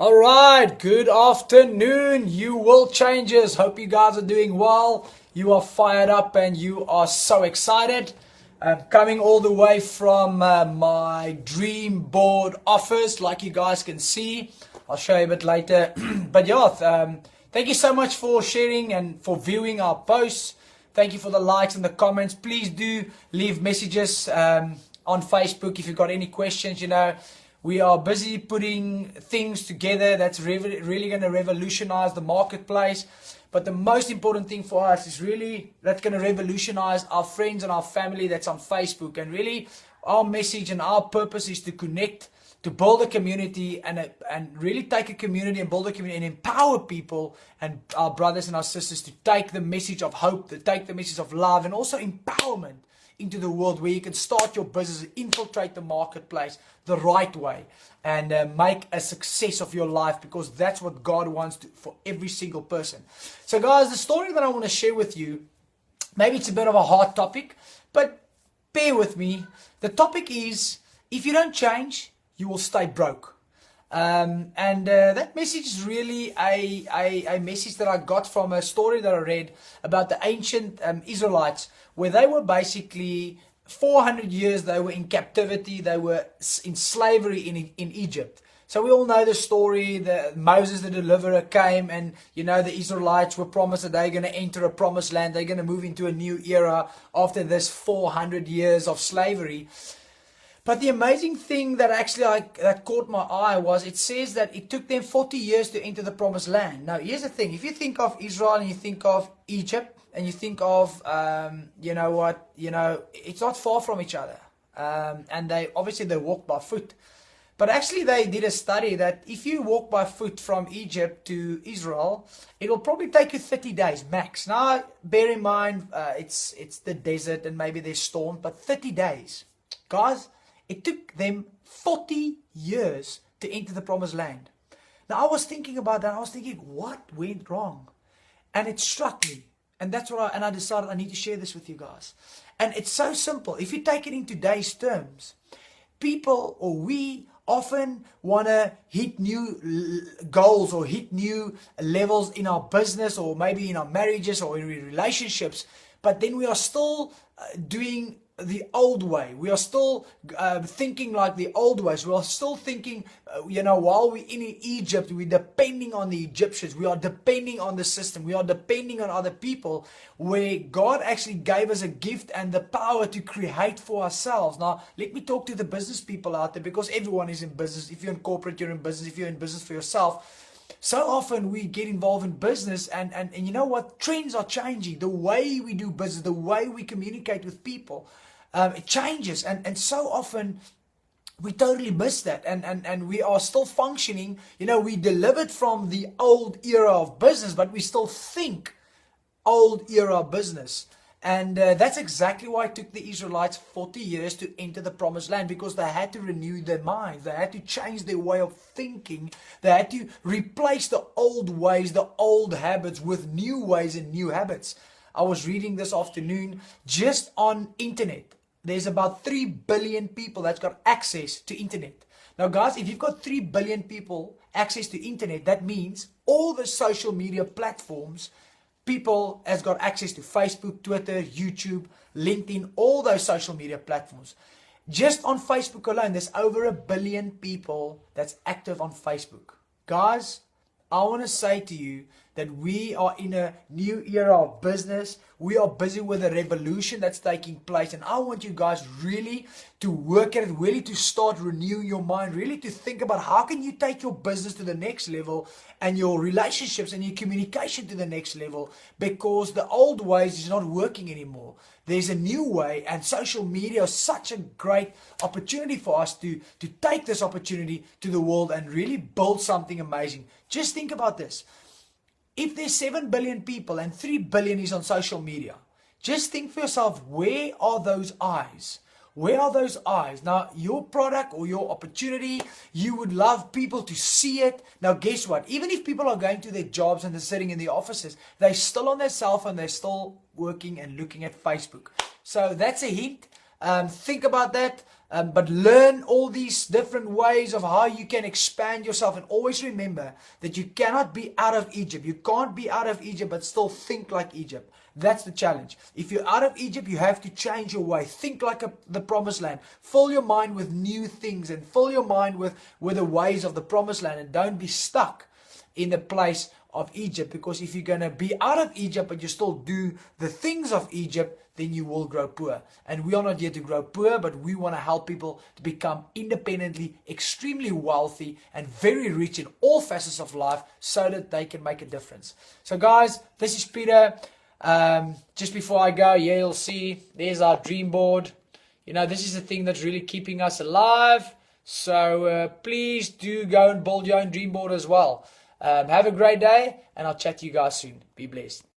All right, good afternoon, you world changers. Hope you guys are doing well. You are fired up and you are so excited. I'm coming all the way from my dream board office, like you guys can see. I'll show you a bit later. But yeah, thank you so much for sharing and for viewing our posts. Thank you for the likes and the comments. Please do leave messages on Facebook if you've got any questions. We are busy putting things together that's really going to revolutionize the marketplace. But the most important thing for us is really that's going to revolutionize our friends and our family that's on Facebook. And really our message and our purpose is to connect, to build a community and really take a community and build a community and empower people and our brothers and our sisters to take the message of hope, to take the message of love and also empowerment into the world where you can start your business, infiltrate the marketplace the right way and make a success of your life, because that's what God wants for every single person. So guys, the story that I want to share with you, maybe it's a bit of a hard topic, but bear with me. The topic is, if you don't change, you will stay broke. That message is really a message that I got from a story that I read about the ancient Israelites, where they were basically 400 years they were in captivity, they were in slavery in Egypt. So we all know the story, Moses the deliverer came and the Israelites were promised that they're going to enter a promised land, they're going to move into a new era after this 400 years of slavery. But the amazing thing that actually that caught my eye was it says that it took them 40 years to enter the promised land. Now, here's the thing. If you think of Israel and you think of Egypt and you think of, it's not far from each other. And they walk by foot. But actually they did a study that if you walk by foot from Egypt to Israel, it will probably take you 30 days max. Now, bear in mind, it's the desert and maybe there's storms, but 30 days. Guys, it took them 40 years to enter the promised land. Now, I was thinking about that. I was thinking, what went wrong? And it struck me. And that's what I decided I need to share this with you guys. And it's so simple. If you take it in today's terms, people or we often want to hit new goals or hit new levels in our business or maybe in our marriages or in relationships. But then we are still doing the old way. We are still thinking like the old ways. We are still thinking, while we're in Egypt, we're depending on the Egyptians. We are depending on the system. We are depending on other people, where God actually gave us a gift and the power to create for ourselves. Now, let me talk to the business people out there, because everyone is in business. If you're in corporate, you're in business. If you're in business for yourself, so often we get involved in business and you know what? Trends are changing. The way we do business, the way we communicate with people, it changes. And so often we totally miss that. And we are still functioning. We delivered from the old era of business, but we still think old era business. And that's exactly why it took the Israelites 40 years to enter the promised land, because they had to renew their minds. They had to change their way of thinking. They had to replace the old ways, the old habits with new ways and new habits. I was reading this afternoon, just on internet, there's about 3 billion people that's got access to internet. Now guys, if you've got 3 billion people access to internet, that means all the social media platforms, people has got access to Facebook, Twitter, YouTube, LinkedIn, all those social media platforms. Just on Facebook alone, there's over 1 billion people that's active on Facebook. Guys, I want to say to you that we are in a new era of business. We are busy with a revolution that's taking place. And I want you guys really to work at it, really to start renewing your mind, really to think about how can you take your business to the next level and your relationships and your communication to the next level, because the old ways is not working anymore. There's a new way, and social media is such a great opportunity for us to take this opportunity to the world and really build something amazing. Just think about this. If there's 7 billion people and 3 billion is on social media, just think for yourself, where are those eyes? Where are those eyes? Now, your product or your opportunity, you would love people to see it. Now, guess what? Even if people are going to their jobs and they're sitting in the offices, they're still on their cell phone, they're still working and looking at Facebook. So that's a hint. Think about that. but learn all these different ways of how you can expand yourself. And always remember that you cannot be out of Egypt. You can't be out of Egypt but still think like Egypt. That's the challenge. If you're out of Egypt, you have to change your way. Think like the promised land. Fill your mind with new things and fill your mind with the ways of the promised land, and don't be stuck in the place of Egypt, because if you're going to be out of Egypt but you still do the things of Egypt, then you will grow poor. And we are not here to grow poor, but we want to help people to become independently, extremely wealthy, and very rich in all facets of life so that they can make a difference. So guys, this is Peter. Just before I go, yeah, you'll see there's our dream board. You know, this is the thing that's really keeping us alive. So please do go and build your own dream board as well. Have a great day, and I'll chat to you guys soon. Be blessed.